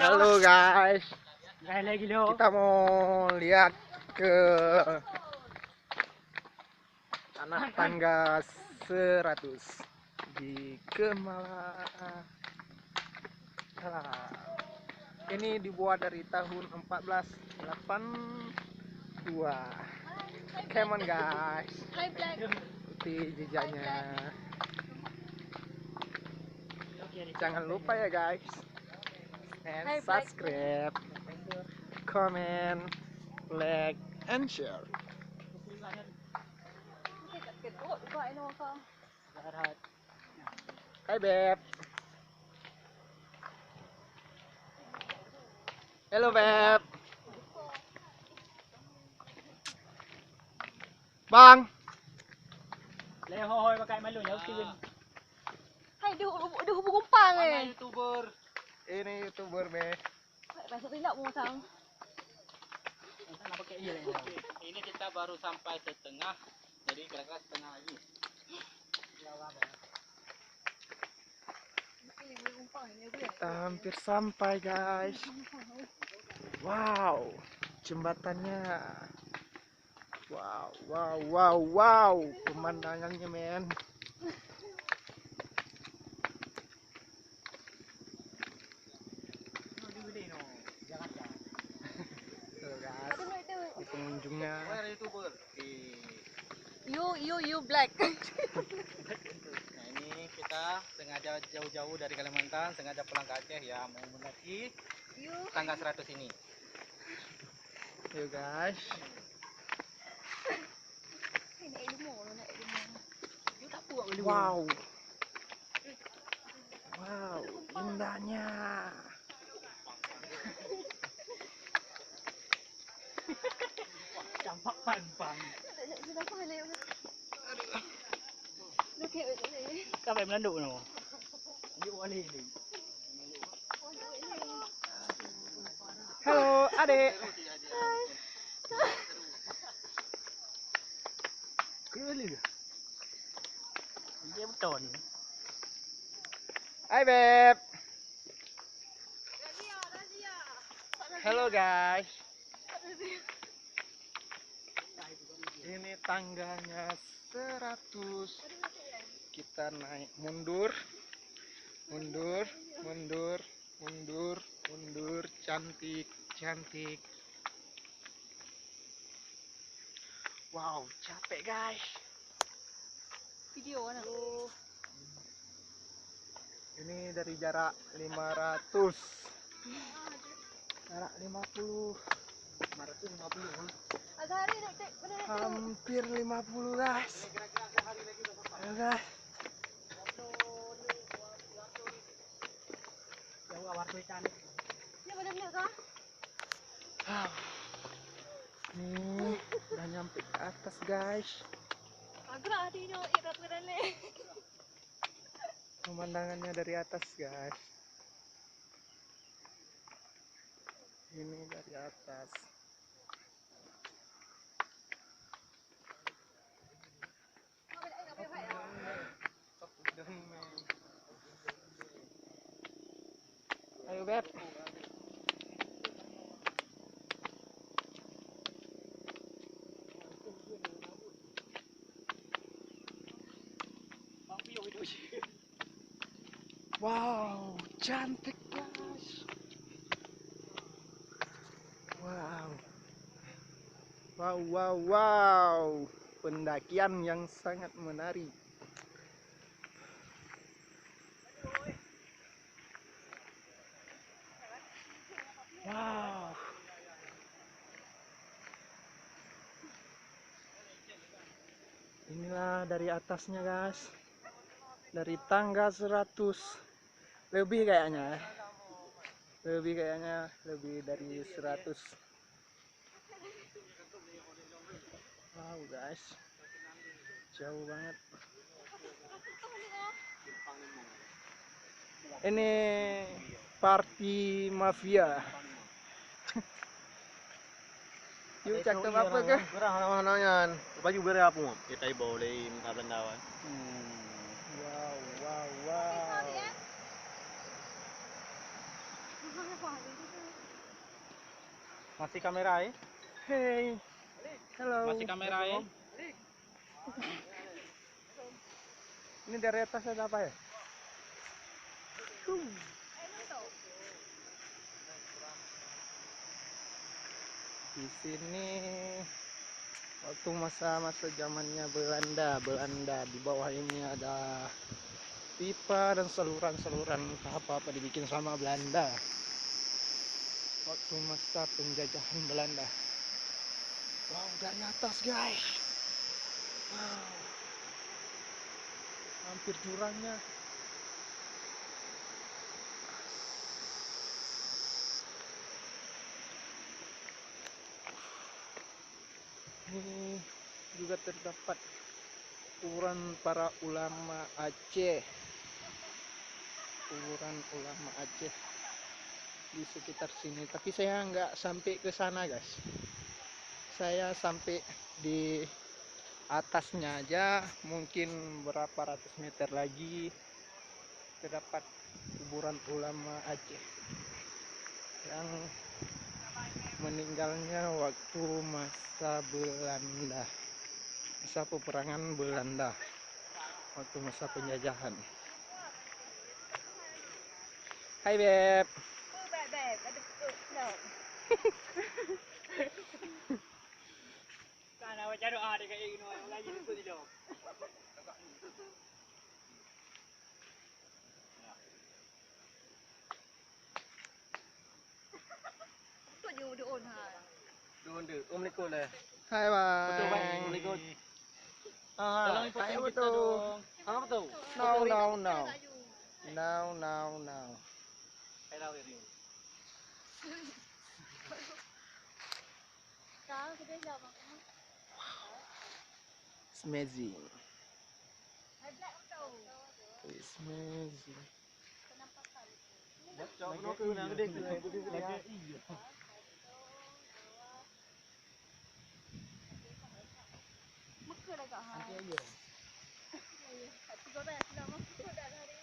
Halo guys, Lagi lo. kita mau lihat ke anak tangga 100 di Kemala. Ini dibuat dari tahun 1482. Come on guys, ikuti jejaknya. Jangan lupa ya guys, and subscribe, comment, like, and share. Hai Beb. Halo Beb. Bang. Lehoy pakai malu ya Steven. Hai dia hubung kumpang Mana YouTuber? Ini YouTuber Beb. Masuk tidak mau sang. Ini kita baru sampai setengah, jadi kira-kira setengah lagi. Kita hampir sampai guys. Wow, jembatannya. Wow, pemandangannya men. Tuh guys, ini pengunjungnya. YouTuber. You black. Nah ini kita sengaja jauh-jauh dari Kalimantan, sengaja pulang ke Aceh ya, mau mendaki tangga 100 ini. Yuk guys. Wow, indahnya. Campak pan. Sampai melanduk no. Yuk wali ini. Halo adek. Kali. Dia beton. Hai Beb. Halo guys. Ini tangganya 100. Kita naik mundur, cantik. Wow, capek guys. Video mana? Ini dari jarak 500. Jarak 50. 550. Hampir 50 guys. Ayo guys. Jauh waktu ikan. Ini benar-benar kah? Nih, udah nyampe ke atas guys. Agak hati no irat berani. Pemandangannya dari atas guys. Ini dari atas. Ayo Beb. Wow, cantik guys. Wow. Pendakian yang sangat menarik. Wow. Inilah dari atasnya guys. Dari tangga 100. Lebih kayaknya. Lebih dari 100. Wow guys. Jauh banget. Ini party mafia. Yuk cakep apa ke? Gerah anak-anaknya. Baju beri apa mau? Kita boleh minta bendawan. Wow. Masih kamera eh? Hey, hello. Masih kamera eh? Ini dari atas ada apa ya? Di sini waktu masa-masa zamannya Belanda di bawah ini ada pipa dan saluran-saluran apa-apa dibikin sama Belanda waktu masa penjajahan Belanda. Wow, dari atas guys. Wow, hampir jurangnya. Ini juga terdapat kuburan para ulama Aceh. Kuburan ulama Aceh di sekitar sini. Tapi saya nggak sampai ke sana, guys. Saya sampai di atasnya aja, mungkin berapa ratus meter lagi terdapat kuburan ulama Aceh yang meninggalnya waktu masa Belanda, masa peperangan Belanda, waktu masa penjajahan. Hai Beb. Sana baca doa dia kayak gini orang lagi ikut dia. Tuh je udah on ha. Doon deh, Assalamualaikum lah. Hai Bang. Betul bang, Assalamualaikum. Ah, Tolong ikutin kayak kita betul. dong. Apa betul? No. Saya tahu ini. Kau kita jauh makan. It's amazing. Hai black tu. It's amazing. Cok, no ke nang gede ke. Iya. Muka dah kat ha. Nanti aja. Aku kau dah nak muka dah hari.